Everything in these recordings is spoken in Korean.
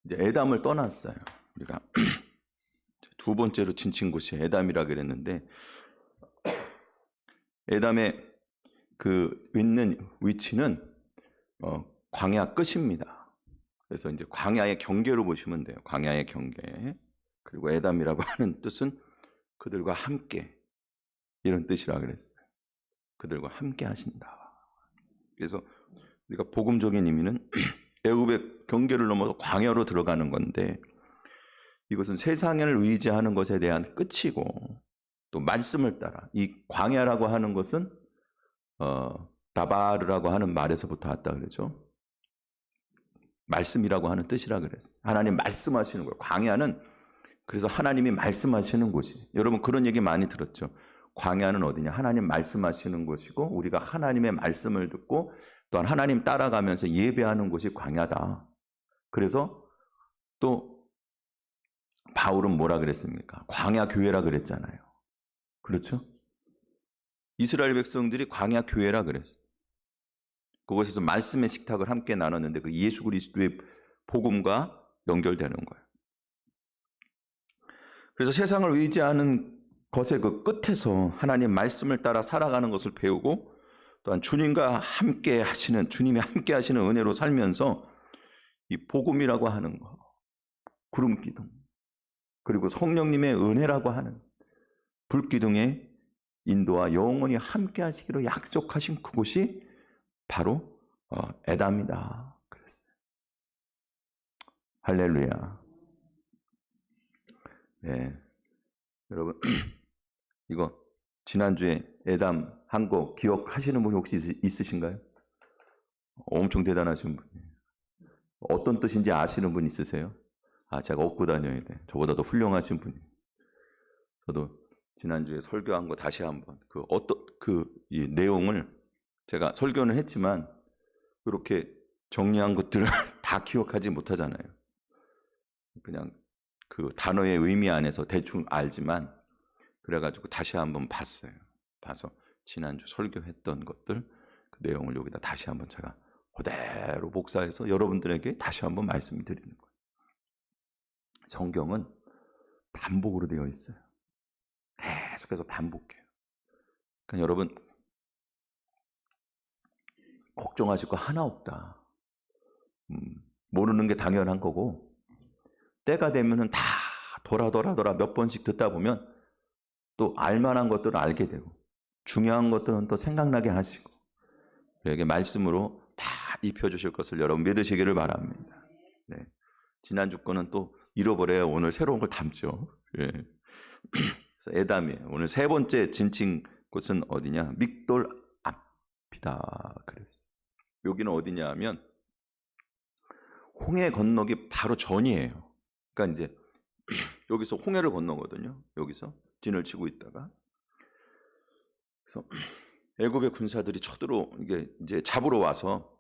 이제 에담을 떠났어요. 우리가 두 번째로 지친 곳이 에담이라 그랬는데, 에담의 그 있는 위치는 광야 끝입니다. 그래서 이제 광야의 경계로 보시면 돼요. 광야의 경계. 그리고 에담이라고 하는 뜻은 그들과 함께, 이런 뜻이라 그랬어요. 그들과 함께 하신다. 그래서 우리가 복음적인 의미는 애굽의 경계를 넘어서 광야로 들어가는 건데, 이것은 세상을 의지하는 것에 대한 끝이고, 또 말씀을 따라, 이 광야라고 하는 것은 다바르라고 하는 말에서부터 왔다 그러죠. 말씀이라고 하는 뜻이라 그랬어요. 하나님 말씀하시는 거예요. 광야는 그래서 하나님이 말씀하시는 곳이. 여러분 그런 얘기 많이 들었죠. 광야는 어디냐? 하나님 말씀하시는 곳이고, 우리가 하나님의 말씀을 듣고 또한 하나님 따라가면서 예배하는 곳이 광야다. 그래서 또 바울은 뭐라 그랬습니까? 광야 교회라 그랬잖아요. 그렇죠? 이스라엘 백성들이 광야 교회라 그랬어요. 그곳에서 말씀의 식탁을 함께 나눴는데 그 예수 그리스도의 복음과 연결되는 거예요. 그래서 세상을 의지하는 것의 그 끝에서 하나님 말씀을 따라 살아가는 것을 배우고, 또한 주님과 함께 하시는, 주님이 함께 하시는 은혜로 살면서 이 복음이라고 하는 거, 구름기둥, 그리고 성령님의 은혜라고 하는 불기둥의 인도와 영원히 함께 하시기로 약속하신 그곳이 바로 에담이다 그랬어요. 할렐루야. 네, 여러분 이거 지난주에 에담 한 거 기억하시는 분 혹시 있으신가요? 엄청 대단하신 분이에요. 어떤 뜻인지 아시는 분 있으세요? 아, 제가 업고 다녀야 돼. 저보다 더 훌륭하신 분이에요. 저도 지난주에 설교한 거 다시 한번 이 내용을 제가 설교는 했지만 이렇게 정리한 것들을 다 기억하지 못하잖아요. 그냥 그 단어의 의미 안에서 대충 알지만, 그래가지고 다시 한번 봤어요. 봐서 지난주 설교했던 것들, 그 내용을 여기다 다시 한번 제가 그대로 복사해서 여러분들에게 다시 한번 말씀드리는 거예요. 성경은 반복으로 되어 있어요. 계속해서 반복해요. 그러니까 여러분 걱정하실 거 하나 없다. 모르는 게 당연한 거고, 때가 되면은 다 돌아 몇 번씩 듣다 보면 또 알만한 것들을 알게 되고, 중요한 것들은 또 생각나게 하시고, 우리에게 말씀으로 다 입혀주실 것을 여러분 믿으시기를 바랍니다. 네. 지난주 거는 또 잃어버려야 오늘 새로운 걸 담죠. 예. 에담이에요. 오늘 세 번째 진칭 곳은 어디냐? 믹돌 앞이다 그랬어요. 여기는 어디냐 하면 홍해 건너기 바로 전이에요. 그러니까 이제 여기서 홍해를 건너거든요. 여기서 진을 치고 있다가, 그래서 애굽의 군사들이 이게 이제 잡으러 와서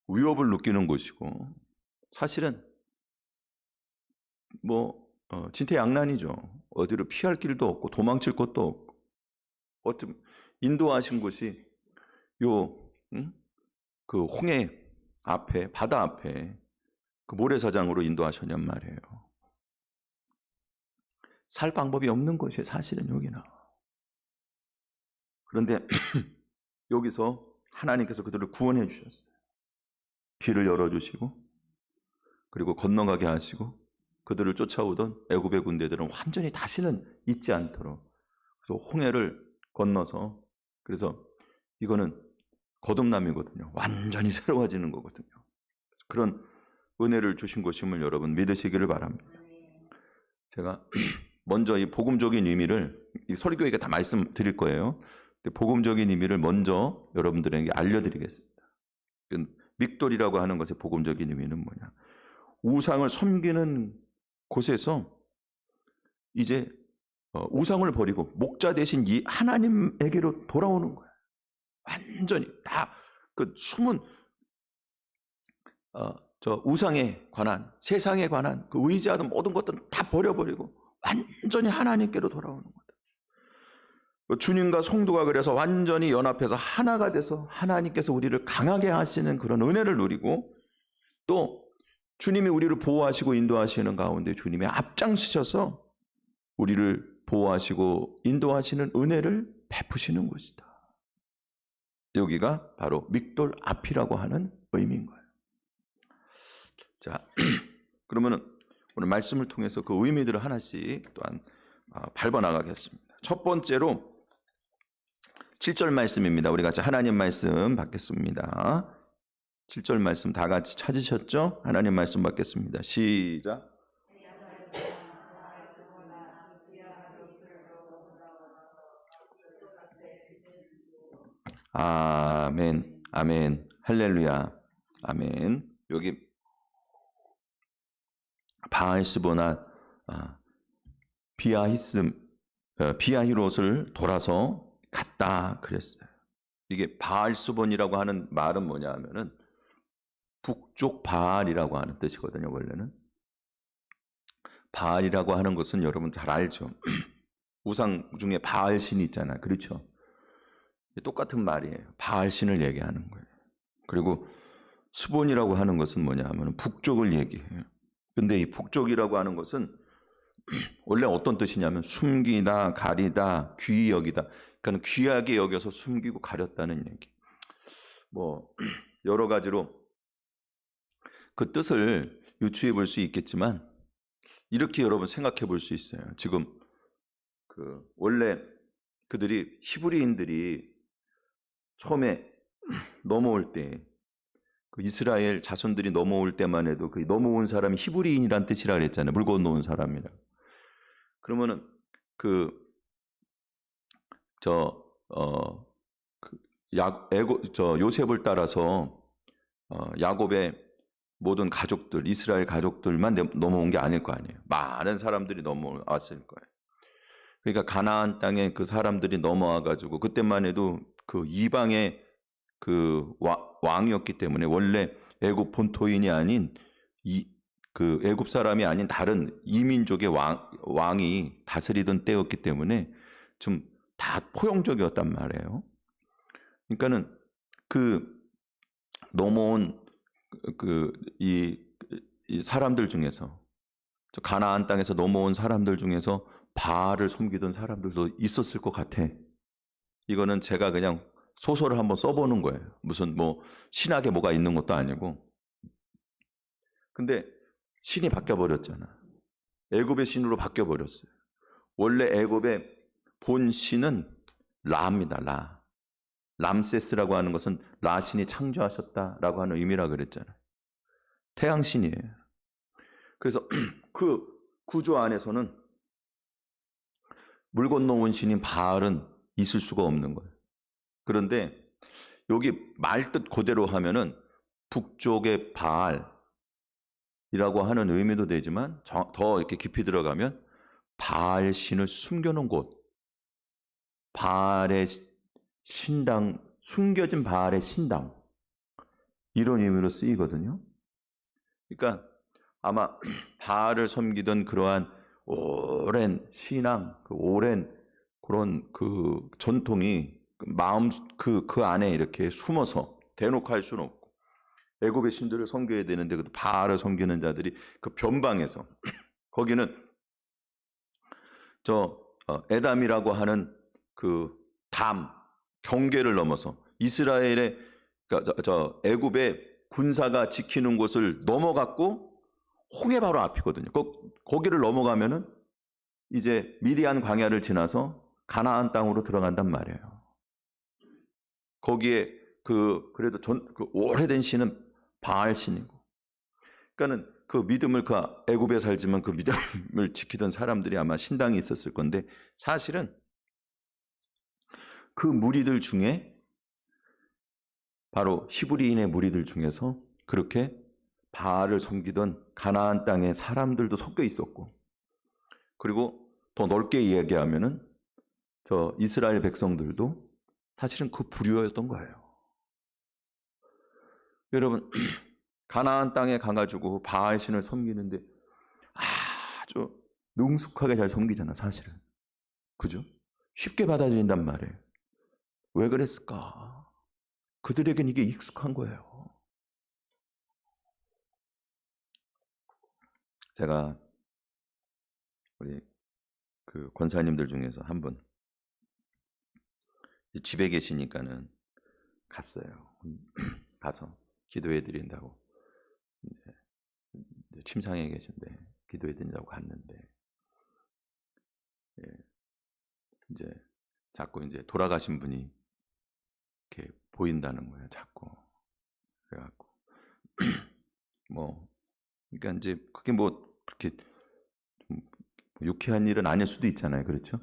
위협을 느끼는 곳이고, 사실은 뭐 진퇴양난이죠. 어디로 피할 길도 없고 도망칠 곳도 없고, 어쩜 인도하신 곳이 그 홍해 앞에, 바다 앞에 그 모래사장으로 인도하셨냔 말이에요. 살 방법이 없는 곳이에요. 사실은 여기는. 그런데 여기서 하나님께서 그들을 구원해 주셨어요. 길을 열어주시고, 그리고 건너가게 하시고, 그들을 쫓아오던 애굽의 군대들은 완전히 다시는 잊지 않도록, 그래서 홍해를 건너서, 그래서 이거는 거듭남이거든요. 완전히 새로워지는 거거든요. 그런 은혜를 주신 것임을 여러분 믿으시기를 바랍니다. 제가 먼저 이 복음적인 의미를, 이 설교에게 다 말씀드릴 거예요. 복음적인 의미를 먼저 여러분들에게 알려드리겠습니다. 믹돌이라고 하는 것의 복음적인 의미는 뭐냐? 우상을 섬기는 곳에서 이제 우상을 버리고 목자 대신 이 하나님에게로 돌아오는 거예요. 완전히 다 그 숨은 저 우상에 관한, 세상에 관한 그 의지하던 모든 것들은 다 버려버리고 완전히 하나님께로 돌아오는 거다. 주님과 성도가 그래서 완전히 연합해서 하나가 돼서 하나님께서 우리를 강하게 하시는 그런 은혜를 누리고, 또 주님이 우리를 보호하시고 인도하시는 가운데 주님이 앞장서셔서 우리를 보호하시고 인도하시는 은혜를 베푸시는 곳이다. 여기가 바로 믹돌 앞이라고 하는 의미인 거예요. 자, 그러면 오늘 말씀을 통해서 그 의미들을 하나씩 또한 밟아 나가겠습니다. 첫 번째로 7절 말씀입니다. 우리 같이 하나님 말씀 받겠습니다. 7절 말씀 다 같이 찾으셨죠? 하나님 말씀 받겠습니다. 시작. 아멘, 아멘, 할렐루야, 아멘. 여기 바알스보나 비아히롯을 돌아서 갔다 그랬어요. 이게 바알스본이라고 하는 말은 뭐냐 하면은 북쪽 바알이라고 하는 뜻이거든요. 원래는 바알이라고 하는 것은 여러분 잘 알죠. 우상 중에 바알신이 있잖아요. 그렇죠? 똑같은 말이에요. 바알신을 얘기하는 거예요. 그리고 스본이라고 하는 것은 뭐냐 하면 북쪽을 얘기해요. 근데 이 북쪽이라고 하는 것은 원래 어떤 뜻이냐면 숨기다, 가리다, 귀히 여기다. 그러니까 귀하게 여겨서 숨기고 가렸다는 얘기. 뭐 여러 가지로 그 뜻을 유추해 볼 수 있겠지만 이렇게 여러분 생각해 볼 수 있어요. 지금 원래 그들이 히브리인들이 처음에 넘어올 때 그 이스라엘 자손들이 넘어올 때만 해도 그 넘어온 사람이 히브리인이란 뜻이라 그랬잖아요. 물 건너온 사람이라. 그러면은 요셉을 따라서 야곱의 모든 가족들, 이스라엘 가족들만 넘어온 게 아닐 거 아니에요. 많은 사람들이 넘어왔을 거예요. 그러니까 가나안 땅에 그 사람들이 넘어와 가지고 그때만 해도 그 이방의 그 왕이었기 때문에 원래 애굽 본토인이 아닌 그 애굽 사람이 아닌 다른 이민족의 왕이 다스리던 때였기 때문에 좀 다 포용적이었단 말이에요. 그러니까는 그 넘어온 이 사람들 중에서 가나안 땅에서 넘어온 사람들 중에서 바알을 섬기던 사람들도 있었을 것 같아. 이거는 제가 그냥 소설을 한번 써보는 거예요. 무슨 뭐 신학에 뭐가 있는 것도 아니고. 근데 신이 바뀌어버렸잖아. 애굽의 신으로 바뀌어버렸어요. 원래 애굽의 본 신은 라입니다. 라. 람세스라고 하는 것은 라 신이 창조하셨다라고 하는 의미라 그랬잖아요. 태양신이에요. 그래서 그 구조 안에서는 물 건너온 신인 바알은 있을 수가 없는 거예요. 그런데 여기 말뜻 그대로 하면은 북쪽의 바알이라고 하는 의미도 되지만 더 이렇게 깊이 들어가면 바알 신을 숨겨놓은 곳, 바알의 신당, 숨겨진 바알의 신당, 이런 의미로 쓰이거든요. 그러니까 아마 바알을 섬기던 그러한 오랜 신앙, 오랜 그런 그 전통이 마음 그 안에 이렇게 숨어서 대놓고 할 수는 없고, 애굽의 신들을 섬겨야 되는데 그 바알을 섬기는 자들이 그 변방에서 거기는 에담이라고 하는 그 경계를 넘어서 이스라엘의 그러니까 애굽의 군사가 지키는 곳을 넘어갔고 홍해 바로 앞이거든요. 거기를 넘어가면은 이제 미디안 광야를 지나서 가나안 땅으로 들어간단 말이에요. 거기에 그래도 그 오래된 신은 바알 신이고, 그러니까는 그 믿음을 애굽에 살지만 그 믿음을 지키던 사람들이 아마 신당이 있었을 건데, 사실은 그 무리들 중에 바로 히브리인의 무리들 중에서 그렇게 바알을 섬기던 가나안 땅의 사람들도 섞여 있었고, 그리고 더 넓게 이야기하면은 이스라엘 백성들도 사실은 그 부류였던 거예요. 여러분, 가나안 땅에 가가지고 바알 신을 섬기는데 아주 능숙하게 잘 섬기잖아, 사실은. 그죠? 쉽게 받아들인단 말이에요. 왜 그랬을까? 그들에겐 이게 익숙한 거예요. 제가 우리 그 권사님들 중에서 한 분 집에 계시니까는 갔어요. 가서 기도해 드린다고 이제 침상에 계신데 기도해 드린다고 갔는데 예, 이제 자꾸 이제 돌아가신 분이 이렇게 보인다는 거예요. 자꾸 그래갖고 뭐 그러니까 이제 그게 뭐 그렇게 좀 유쾌한 일은 아닐 수도 있잖아요. 그렇죠?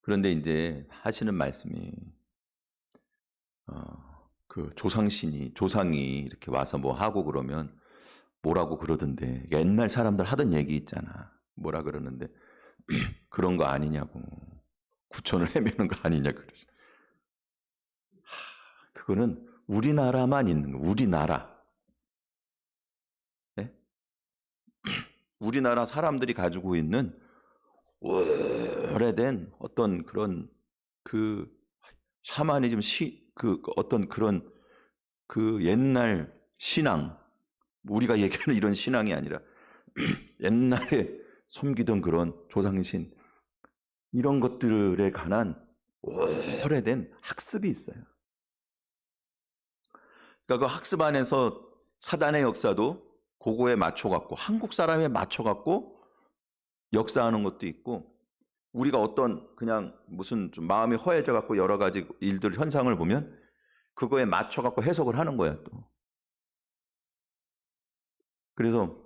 그런데 이제 하시는 말씀이 그 조상이 이렇게 와서 뭐 하고 그러면 뭐라고 그러던데 옛날 사람들 하던 얘기 있잖아. 뭐라 그러는데 그런 거 아니냐고 구천을 헤매는 거 아니냐 그러죠. 그거는 우리나라만 있는 거. 우리나라. 네? 우리나라 사람들이 가지고 있는 오래된 어떤 그런 그 샤머니즘 그 어떤 그런 그 옛날 신앙, 우리가 얘기하는 이런 신앙이 아니라 옛날에 섬기던 그런 조상신 이런 것들에 관한 오래된 학습이 있어요. 그러니까 그 학습 안에서 사단의 역사도 그거에 맞춰갖고 한국 사람에 맞춰갖고 역사하는 것도 있고 우리가 어떤 그냥 무슨 좀 마음이 허해져 갖고 여러 가지 일들 현상을 보면 그거에 맞춰 갖고 해석을 하는 거야 또. 그래서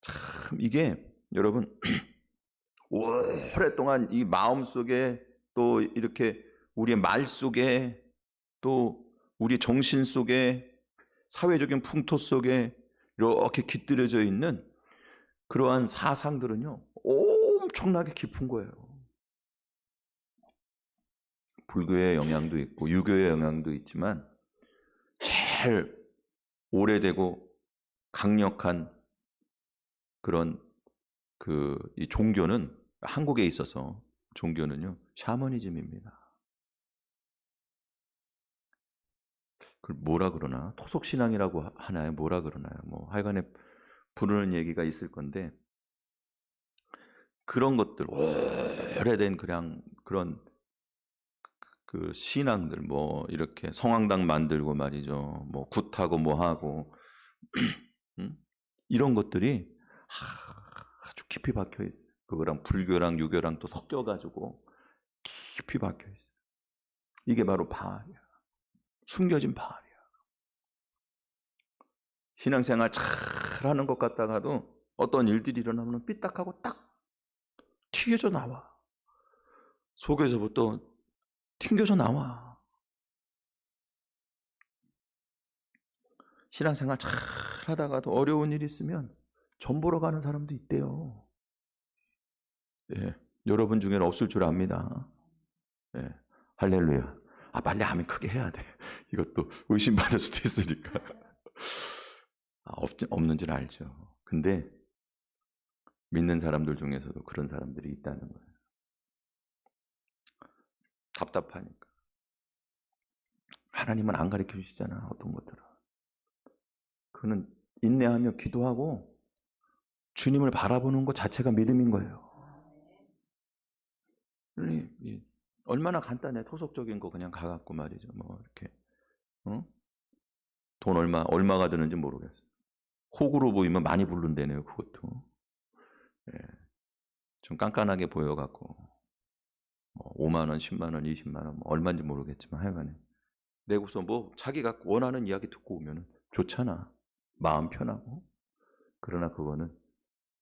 참 이게 여러분 오랫동안 이 마음 속에 또 이렇게 우리의 말 속에 또 우리 정신 속에 사회적인 풍토 속에 이렇게 깃들여져 있는 그러한 사상들은요 엄청나게 깊은 거예요. 불교의 영향도 있고 유교의 영향도 있지만 제일 오래되고 강력한 그런 이 종교는 한국에 있어서 종교는요 샤머니즘입니다. 그걸 뭐라 그러나 토속신앙이라고 하나요? 뭐라 그러나요? 뭐 하여간에 부르는 얘기가 있을 건데 그런 것들 오래된 그냥 그런 그 신앙들 뭐 이렇게 성황당 만들고 말이죠. 뭐 굿하고 뭐 하고 이런 것들이 아주 깊이 박혀 있어요. 그거랑 불교랑 유교랑 또 섞여 가지고 깊이 박혀 있어요. 이게 바로 바알이야. 숨겨진 바알이야. 신앙생활 잘하는 것 같다가도 어떤 일들이 일어나면 삐딱하고 딱 튀겨져 나와. 속에서부터 튕겨져 나와. 신앙생활 잘 하다가도 어려운 일이 있으면 전 보러 가는 사람도 있대요. 예, 여러분 중에는 없을 줄 압니다. 예, 할렐루야. 빨리 아멘 크게 해야 돼. 이것도 의심받을 수도 있으니까. 없는지는 알죠. 근데 믿는 사람들 중에서도 그런 사람들이 있다는 거예요. 답답하니까. 하나님은 안 가르쳐 주시잖아, 어떤 것들은. 그는 인내하며 기도하고 주님을 바라보는 것 자체가 믿음인 거예요. 얼마나 간단해. 토속적인 거 그냥 가갖고 말이죠. 뭐 이렇게 돈 얼마가 드는지 모르겠어요. 호구로 보이면 많이 부른다네요. 그것도. 예, 좀 깐깐하게 보여갖고 5만 원, 10만 원, 20만 원 얼마인지 모르겠지만 하여간에 내고서 뭐 자기가 원하는 이야기 듣고 오면 좋잖아. 마음 편하고. 그러나 그거는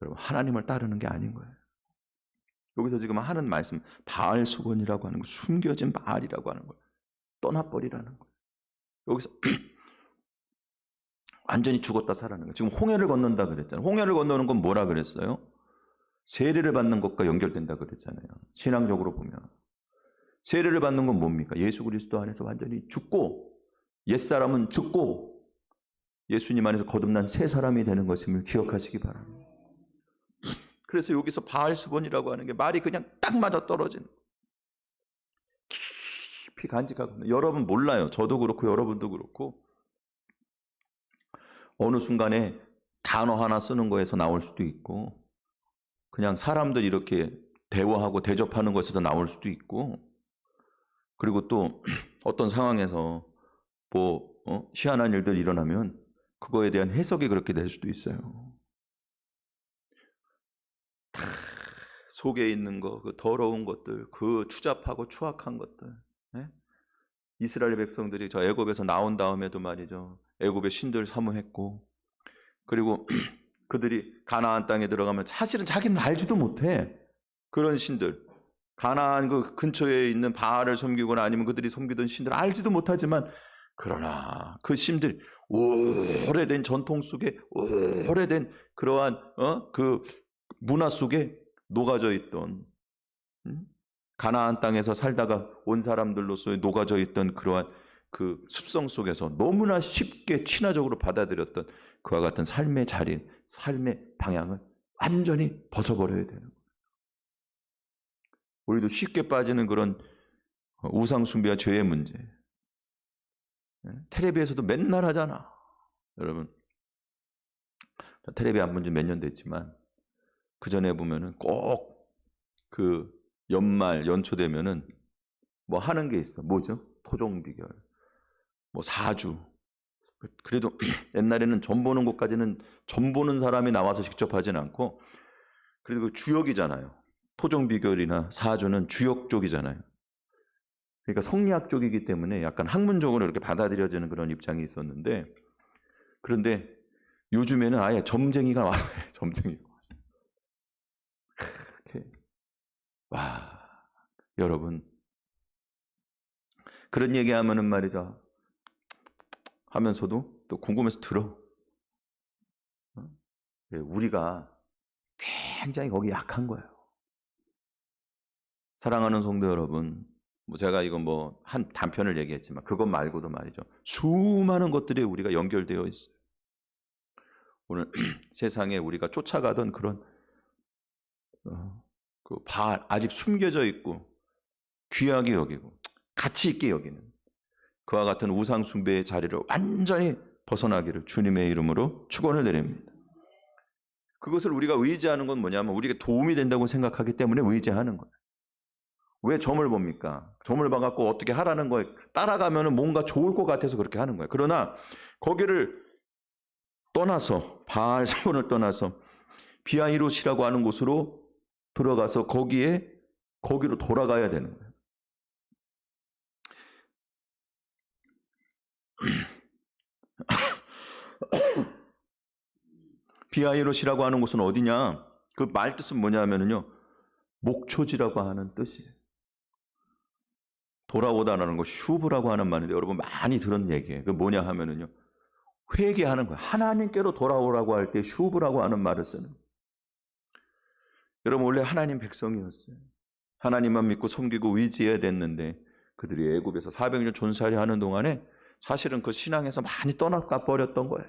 여러분 하나님을 따르는 게 아닌 거예요. 여기서 지금 하는 말씀 바알 수건이라고 하는 거, 숨겨진 바알이라고 하는 거예요. 떠나버리라는 거예요. 여기서 완전히 죽었다 살아나는 거예요. 지금 홍해를 건넌다 그랬잖아요. 홍해를 건너는 건 뭐라 그랬어요? 세례를 받는 것과 연결된다 그랬잖아요. 신앙적으로 보면. 세례를 받는 건 뭡니까? 예수 그리스도 안에서 완전히 죽고 옛사람은 죽고 예수님 안에서 거듭난 새 사람이 되는 것임을 기억하시기 바랍니다. 그래서 여기서 바알스본이라고 하는 게 말이 그냥 딱 맞아 떨어지는 깊이 간직하거든요. 여러분 몰라요. 저도 그렇고 여러분도 그렇고 어느 순간에 단어 하나 쓰는 거에서 나올 수도 있고, 그냥 사람들 이렇게 대화하고 대접하는 것에서 나올 수도 있고, 그리고 또 어떤 상황에서 뭐 희한한 일들이 일어나면 그거에 대한 해석이 그렇게 될 수도 있어요. 다 속에 있는 거, 그 더러운 것들, 그 추잡하고 추악한 것들. 예? 이스라엘 백성들이 저 애굽에서 나온 다음에도 말이죠, 애굽의 신들 사모했고, 그리고 그들이 가나안 땅에 들어가면 사실은 자기는 알지도 못해. 그런 신들, 가나안 그 근처에 있는 바알을 섬기거나 아니면 그들이 섬기던 신들 알지도 못하지만, 그러나 그 신들, 오래된 전통 속에, 오래된 그러한 그 문화 속에 녹아져 있던, 가나안 땅에서 살다가 온 사람들로서 녹아져 있던 그러한 그 습성 속에서 너무나 쉽게 친화적으로 받아들였던 그와 같은 삶의 자리, 삶의 방향을 완전히 벗어버려야 되는 거예요. 우리도 쉽게 빠지는 그런 우상 숭배와 죄의 문제. 텔레비에서도 맨날 하잖아. 여러분, 텔레비 안 본 지 몇 년 됐지만 그 전에 보면은 꼭 그 연말 연초 되면은 뭐 하는 게 있어. 뭐죠? 토종 비결, 뭐 사주. 그래도 옛날에는 점 보는 것까지는 점 보는 사람이 나와서 직접 하진 않고, 그래도 그 주역이잖아요. 토종 비결이나 사주는 주역 쪽이잖아요. 그러니까 성리학 쪽이기 때문에 약간 학문적으로 이렇게 받아들여지는 그런 입장이 있었는데, 그런데 요즘에는 아예 점쟁이가 와요. 점쟁이가 와서. 그렇게. 와, 여러분, 그런 얘기하면은 말이죠, 하면서도 또 궁금해서 들어. 우리가 굉장히 거기 약한 거예요. 사랑하는 성도 여러분, 뭐 제가 이건 뭐 한 단편을 얘기했지만 그것 말고도 말이죠, 수많은 것들이 우리가 연결되어 있어요. 오늘 세상에 우리가 쫓아가던 그런 그 바알, 아직 숨겨져 있고 귀하게 여기고 가치 있게 여기는 그와 같은 우상 숭배의 자리를 완전히 벗어나기를 주님의 이름으로 축원을 드립니다. 그것을 우리가 의지하는 건 뭐냐면 우리에게 도움이 된다고 생각하기 때문에 의지하는 거예요. 왜 점을 봅니까? 점을 봐갖고 어떻게 하라는 거에 따라가면 뭔가 좋을 것 같아서 그렇게 하는 거예요. 그러나 거기를 떠나서, 바알 성원을 떠나서 비아히롯이라고 하는 곳으로 들어가서 거기로 돌아가야 되는 거예요. 비아히롯이라고 하는 곳은 어디냐? 그 말 뜻은 뭐냐면요, 목초지라고 하는 뜻이에요. 돌아오다라는 거 슈브라고 하는 말인데 여러분 많이 들은 얘기예요. 그 뭐냐 하면은요, 회개하는 거예요. 하나님께로 돌아오라고 할 때 슈브라고 하는 말을 쓰는 거예요. 여러분, 원래 하나님 백성이었어요. 하나님만 믿고 섬기고 의지해야 됐는데 그들이 애굽에서 400년 존살이 하는 동안에 사실은 그 신앙에서 많이 떠나가 버렸던 거예요.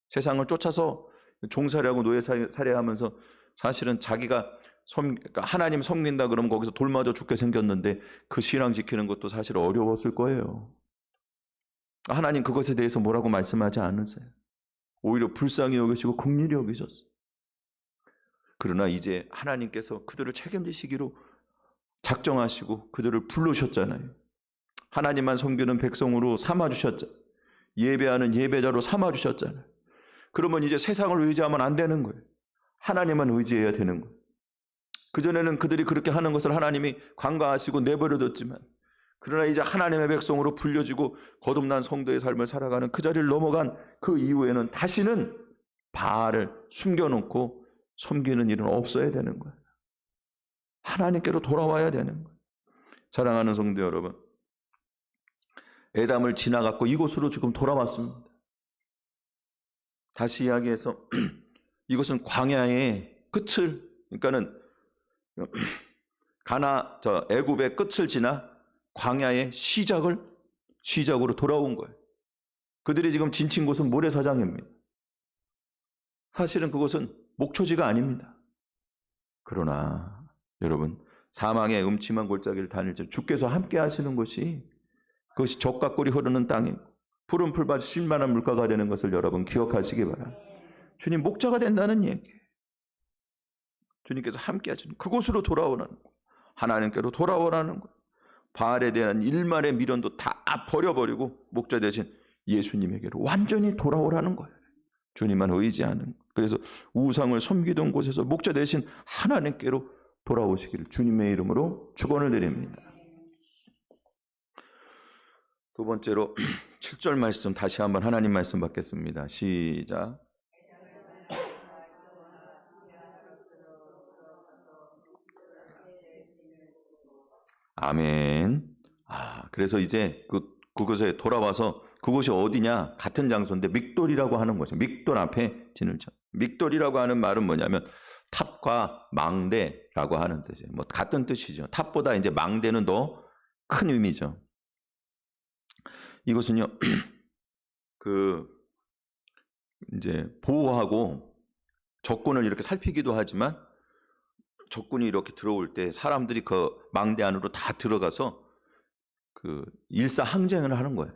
세상을 쫓아서 종살이하고 노예살이하면서 사실은 자기가 그러니까 하나님 섬긴다 그러면 거기서 돌 맞아 죽게 생겼는데 그 신앙 지키는 것도 사실 어려웠을 거예요. 하나님 그것에 대해서 뭐라고 말씀하지 않으세요. 오히려 불쌍히 여기시고 긍휼히 여기셨어요. 그러나 이제 하나님께서 그들을 책임지시기로 작정하시고 그들을 부르셨잖아요. 하나님만 섬기는 백성으로 삼아주셨잖아요. 예배하는 예배자로 삼아주셨잖아요. 그러면 이제 세상을 의지하면 안 되는 거예요. 하나님만 의지해야 되는 거예요. 그전에는 그들이 그렇게 하는 것을 하나님이 관가하시고 내버려뒀지만, 그러나 이제 하나님의 백성으로 불려지고 거듭난 성도의 삶을 살아가는 그 자리를 넘어간 그 이후에는 다시는 바알을 숨겨놓고 섬기는 일은 없어야 되는 거예요. 하나님께로 돌아와야 되는 거예요. 사랑하는 성도 여러분, 에담을 지나갔고 이곳으로 지금 돌아왔습니다. 다시 이야기해서 이것은 광야의 끝을, 그러니까는 애굽의 끝을 지나 광야의 시작으로 돌아온 거예요. 그들이 지금 진친 곳은 모래사장입니다. 사실은 그것은 목초지가 아닙니다. 그러나 여러분, 사망의 음침한 골짜기를 다닐 때 주께서 함께 하시는 곳이, 그것이 젖과 꿀이 흐르는 땅이고 푸른 풀밭이 쉴만한 물가가 되는 것을 여러분 기억하시기 바랍니다. 주님 목자가 된다는 얘기. 주님께서 함께 하시는 그곳으로 돌아오라는 거예요. 하나님께로 돌아오라는 거예요. 바알에 대한 일말의 미련도 다 버려버리고 목자 대신 예수님에게로 완전히 돌아오라는 거예요. 주님만 의지하는 거예요. 그래서 우상을 섬기던 곳에서 목자 대신 하나님께로 돌아오시기를 주님의 이름으로 축원을 드립니다. 두 번째로 7절 말씀 다시 한번 하나님 말씀 받겠습니다. 시작. 아멘. 그래서 이제 그곳에 돌아와서 그곳이 어디냐? 같은 장소인데 믹돌이라고 하는 거죠. 믹돌 앞에 진을 쳐. 믹돌이라고 하는 말은 뭐냐면 탑과 망대라고 하는 뜻이에요. 뭐 같은 뜻이죠. 탑보다 이제 망대는 더 큰 의미죠. 이것은요, 이제 보호하고 적군을 이렇게 살피기도 하지만 적군이 이렇게 들어올 때 사람들이 그 망대 안으로 다 들어가서 일사항쟁을 하는 거예요.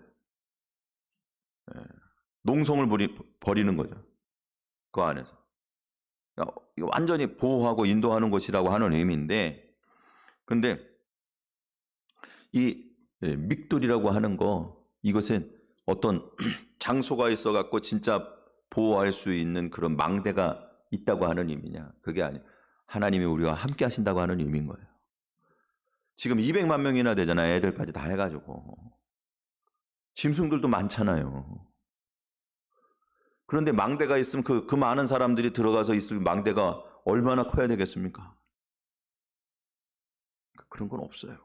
농성을 벌이는 거죠. 그 안에서. 그러니까 완전히 보호하고 인도하는 곳이라고 하는 의미인데, 근데 이 믹돌이라고 하는 거, 이것은 어떤 장소가 있어갖고 진짜 보호할 수 있는 그런 망대가 있다고 하는 의미냐? 그게 아니에요. 하나님이 우리와 함께 하신다고 하는 의미인 거예요. 지금 200만 명이나 되잖아요. 애들까지 다 해가지고. 짐승들도 많잖아요. 그런데 망대가 있으면 그 많은 사람들이 들어가서 있을 망대가 얼마나 커야 되겠습니까? 그런 건 없어요.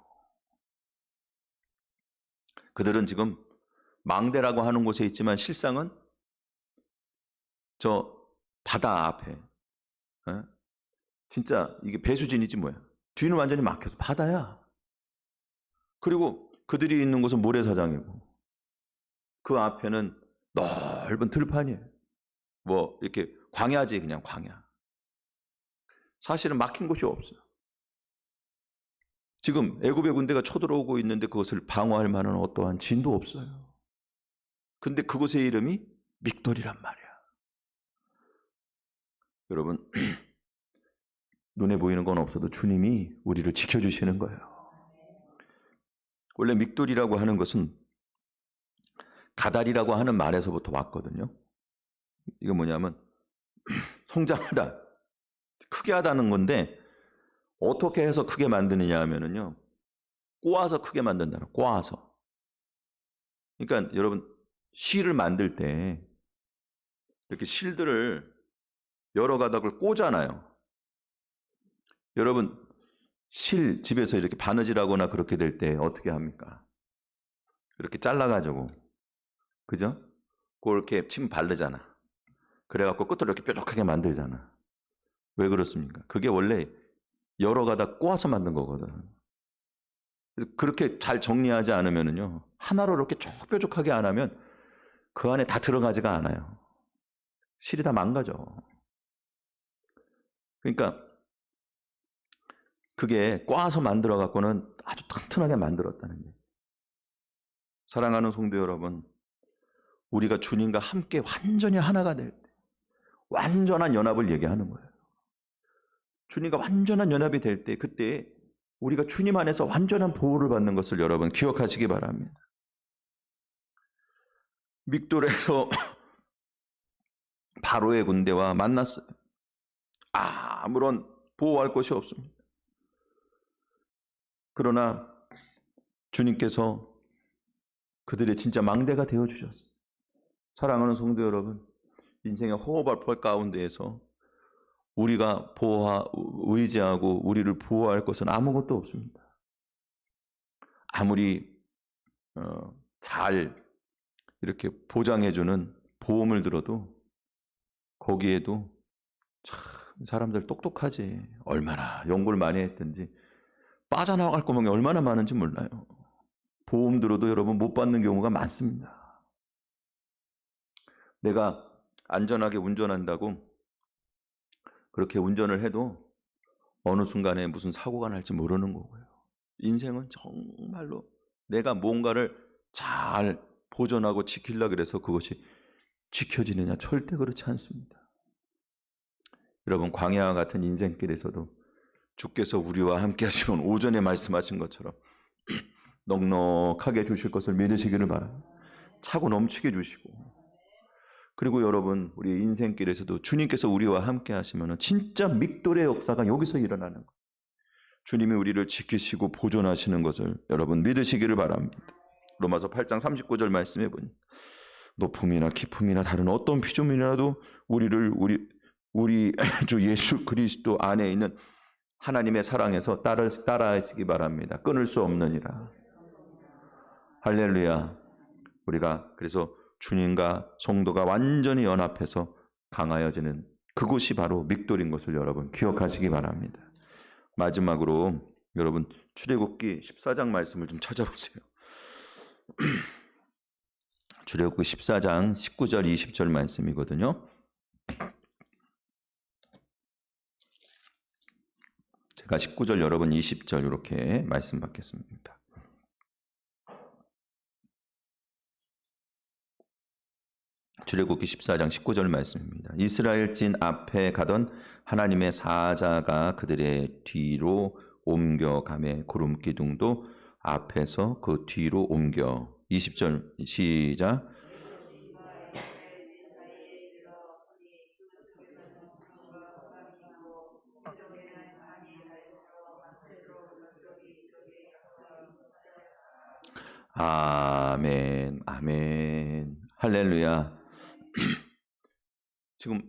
그들은 지금 망대라고 하는 곳에 있지만 실상은 저 바다 앞에, 진짜 이게 배수진이지 뭐야. 뒤는 완전히 막혀서 바다야. 그리고 그들이 있는 곳은 모래사장이고 그 앞에는 넓은 들판이에요. 뭐 이렇게 광야지, 그냥 광야. 사실은 막힌 곳이 없어요. 지금 애굽의 군대가 쳐들어오고 있는데 그것을 방어할 만한 어떠한 진도 없어요. 근데 그곳의 이름이 믹돌이란 말이야. 여러분, 눈에 보이는 건 없어도 주님이 우리를 지켜주시는 거예요. 원래 믹돌이라고 하는 것은 가달이라고 하는 말에서부터 왔거든요. 이거 뭐냐면 성장하다, 크게 하다는 건데 어떻게 해서 크게 만드느냐 하면은요, 꼬아서 크게 만든다는, 꼬아서. 그러니까 여러분, 실을 만들 때 이렇게 실들을 여러 가닥을 꽂잖아요. 여러분, 실 집에서 이렇게 바느질하거나 그렇게 될 때 어떻게 합니까? 이렇게 잘라가지고, 그죠? 그렇게 침 바르잖아. 그래갖고 끝으로 이렇게 뾰족하게 만들잖아. 왜 그렇습니까? 그게 원래 여러 가닥 꼬아서 만든 거거든. 그렇게 잘 정리하지 않으면요, 하나로 이렇게 뾰족하게 안 하면 그 안에 다 들어가지가 않아요. 실이 다 망가져. 그러니까 그게 꼬아서 만들어 갖고는 아주 튼튼하게 만들었다는 얘기예요. 사랑하는 성도 여러분, 우리가 주님과 함께 완전히 하나가 될 때, 완전한 연합을 얘기하는 거예요. 주님과 완전한 연합이 될 때, 그때 우리가 주님 안에서 완전한 보호를 받는 것을 여러분 기억하시기 바랍니다. 믹돌에서 바로의 군대와 만났어요. 아무런 보호할 것이 없습니다. 그러나 주님께서 그들의 진짜 망대가 되어주셨어요. 사랑하는 성도 여러분, 인생의 허허벌펄 가운데에서 우리가 의지하고 우리를 보호할 것은 아무것도 없습니다. 아무리 잘 이렇게 보장해주는 보험을 들어도 거기에도 참 사람들 똑똑하지. 얼마나 연구를 많이 했든지 빠져나갈 구멍이 얼마나 많은지 몰라요. 보험 들어도 여러분 못 받는 경우가 많습니다. 내가 안전하게 운전한다고 그렇게 운전을 해도 어느 순간에 무슨 사고가 날지 모르는 거고요. 인생은 정말로 내가 뭔가를 잘 보존하고 지키려고 해서 그것이 지켜지느냐? 절대 그렇지 않습니다. 여러분 광야와 같은 인생길에서도 주께서 우리와 함께 하시면 오전에 말씀하신 것처럼 넉넉하게 주실 것을 믿으시기를 바랍니다. 차고 넘치게 주시고, 그리고 여러분 우리 인생길에서도 주님께서 우리와 함께 하시면 진짜 믹돌의 역사가 여기서 일어나는 거예요. 주님이 우리를 지키시고 보존하시는 것을 여러분 믿으시기를 바랍니다. 로마서 8장 39절 말씀해 보니 높음이나 깊음이나 다른 어떤 피조물이라도 우리를 우리 주 예수 그리스도 안에 있는 하나님의 사랑에서 따라하시기 바랍니다. 끊을 수 없느니라. 할렐루야. 우리가 그래서 주님과 성도가 완전히 연합해서 강하여지는 그곳이 바로 믹돌인 것을 여러분 기억하시기 바랍니다. 마지막으로 여러분 출애굽기 14장 말씀을 좀 찾아보세요. 출애굽기 14장 19절 20절 말씀이거든요. 제가 19절 여러분 20절 이렇게 말씀 받겠습니다. 출애굽기 14장 19절 말씀입니다. 이스라엘 진 앞에 가던 하나님의 사자가 그들의 뒤로 옮겨가매 구름 기둥도 앞에서 그 뒤로 옮겨. 20절 시작. 아멘, 아멘, 할렐루야. 지금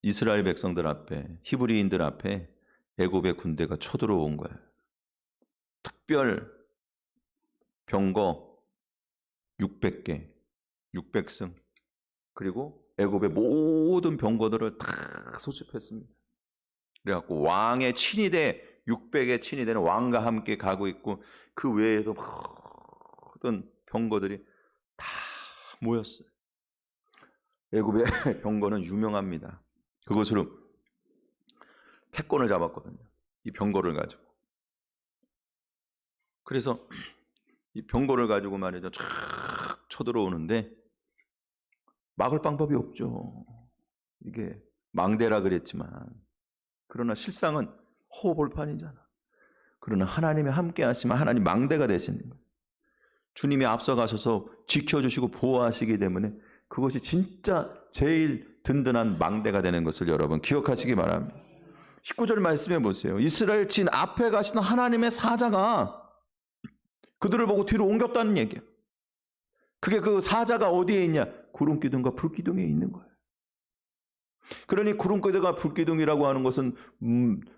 이스라엘 백성들 앞에, 히브리인들 앞에 애굽의 군대가 쳐들어온 거예요. 특별 병거 600개, 600승, 그리고 애굽의 모든 병거들을 다 소집했습니다. 그래갖고 왕의 친위대 600의 친위대는 왕과 함께 가고 있고 그 외에도 모든 병거들이 다 모였어요. 애굽의 병거는 유명합니다. 그것으로 패권을 잡았거든요. 이 병거를 가지고. 그래서 이 병거를 가지고 말이죠. 쫙 쳐들어오는데 막을 방법이 없죠. 이게 망대라 그랬지만 그러나 실상은 허허벌판이잖아. 그러나 하나님이 함께 하시면 하나님 망대가 되시는 거예요. 주님이 앞서가셔서 지켜주시고 보호하시기 때문에 그것이 진짜 제일 든든한 망대가 되는 것을 여러분 기억하시기 바랍니다. 19절 말씀해 보세요. 이스라엘 진 앞에 가시는 하나님의 사자가 그들을 보고 뒤로 옮겼다는 얘기예요. 그게 그 사자가 어디에 있냐? 구름기둥과 불기둥에 있는 거예요. 그러니 구름기둥과 불기둥이라고 하는 것은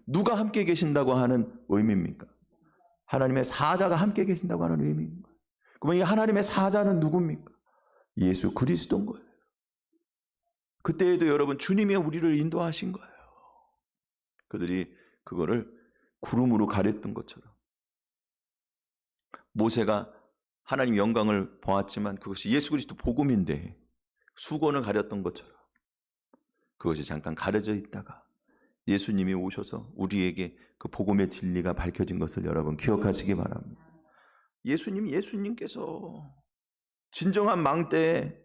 누가 함께 계신다고 하는 의미입니까? 하나님의 사자가 함께 계신다고 하는 의미입니다. 그러면 이 하나님의 사자는 누굽니까? 예수 그리스도인 거예요. 그때에도 여러분 주님이 우리를 인도하신 거예요. 그들이 그거를 구름으로 가렸던 것처럼 모세가 하나님 영광을 보았지만 그것이 예수 그리스도 복음인데 수건을 가렸던 것처럼 그것이 잠깐 가려져 있다가 예수님이 오셔서 우리에게 그 복음의 진리가 밝혀진 것을 여러분 기억하시기 바랍니다. 예수님께서 진정한 망대,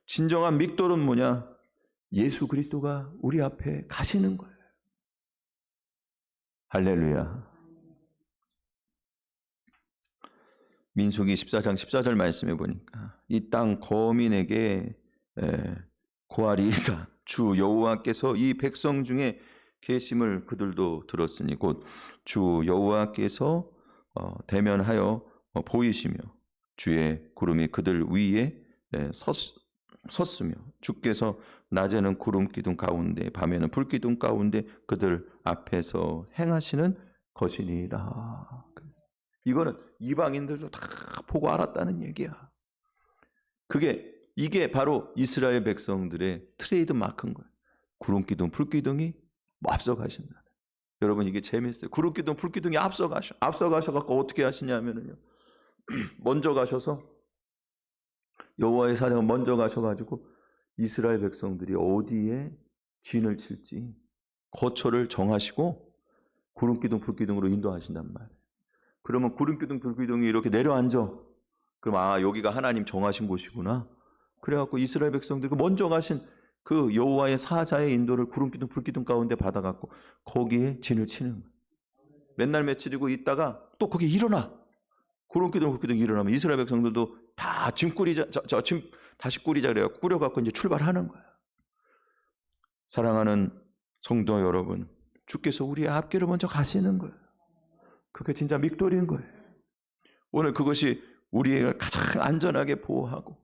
진정한 믹돌은 뭐냐? 예수 그리스도가 우리 앞에 가시는 거예요. 할렐루야. 민수기 14장 14절 말씀해 보니까 이 땅 거민에게 고하리이다. 주 여호와께서 이 백성 중에 계심을 그들도 들었으니 곧 주 여호와께서 대면하여 보이시며 주의 구름이 그들 위에 섰으며 주께서 낮에는 구름 기둥 가운데 밤에는 불 기둥 가운데 그들 앞에서 행하시는 것이니이다. 이거는 이방인들도 다 보고 알았다는 얘기야. 이게 바로 이스라엘 백성들의 트레이드 마크인 거예요. 구름 기둥, 불 기둥이 앞서가신다. 여러분 이게 재미있어요. 구름 기둥, 불 기둥이 앞서가셔갖고 어떻게 하시냐면요. 먼저 가셔서 여호와의 사자가 먼저 가셔가지고 이스라엘 백성들이 어디에 진을 칠지 거처를 정하시고 구름 기둥, 불 기둥으로 인도하신단 말이에요. 그러면 구름 기둥, 불 기둥이 이렇게 내려앉아. 그럼 여기가 하나님 정하신 곳이구나. 그래갖고 이스라엘 백성들이 먼저 가신 그 여호와의 사자의 인도를 구름기둥 불기둥 가운데 받아갖고 거기에 진을 치는 거예요. 맨날 며칠이고 있다가 또 거기에 일어나. 구름기둥 불기둥 일어나면 이스라엘 백성들도 다 짐 꾸리자, 짐 다시 꾸리자 그래요. 꾸려갖고 이제 출발하는 거예요. 사랑하는 성도 여러분, 주께서 우리의 앞길을 먼저 가시는 거예요. 그게 진짜 믹돌인 거예요. 오늘 그것이 우리를 가장 안전하게 보호하고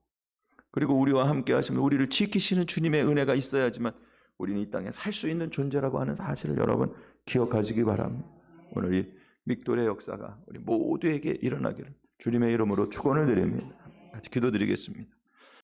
그리고 우리와 함께 하시면 우리를 지키시는 주님의 은혜가 있어야지만 우리는 이 땅에 살 수 있는 존재라고 하는 사실을 여러분 기억하시기 바랍니다. 오늘 이 믹돌의 역사가 우리 모두에게 일어나기를 주님의 이름으로 축원을 드립니다. 같이 기도드리겠습니다.